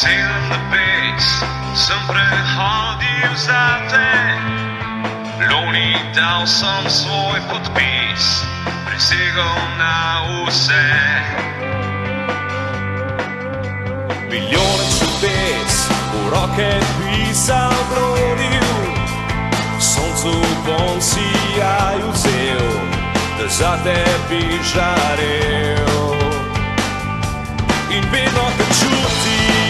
Vesel nebes sem prehodil zate, loni dal sem svoj podpis, prisegal na vse. Milijone čudes v roke pisal, brodil, soncu bom sijaj vzel, da zate bi žarel. In vedno te čutim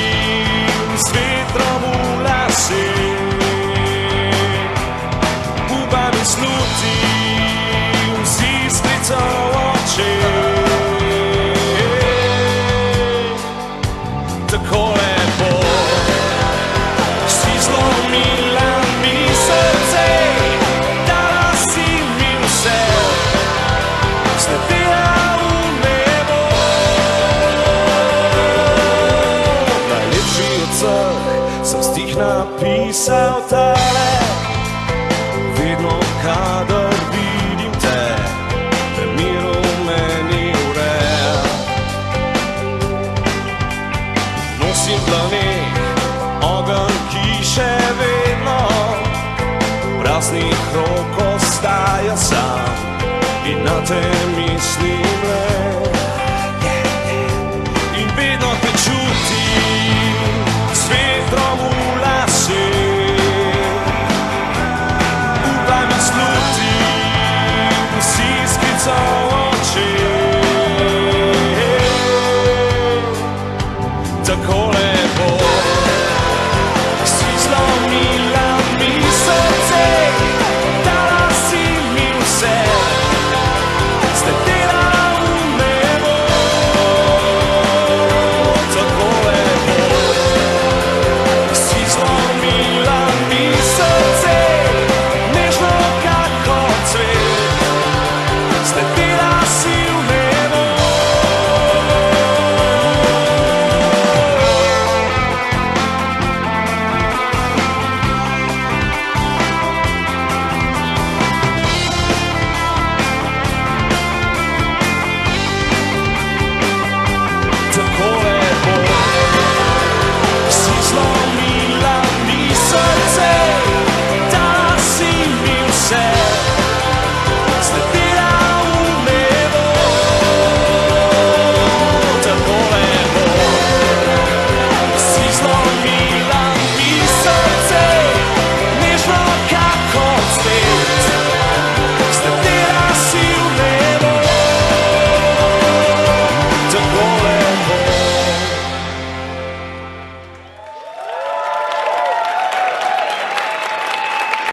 s vetrom v lase, gubami slutim z iskrico v očeh. Tako lepo si zlomila mi srce, dala si mi vse, sletela v nebo. Najlepši od vseh sem stih napisal tale, vedno kadar vidim te, premir v meni ureja. Nosim dlaneh ogenj, ki še vedno praznih rok ostaja sam, in na te mislim le.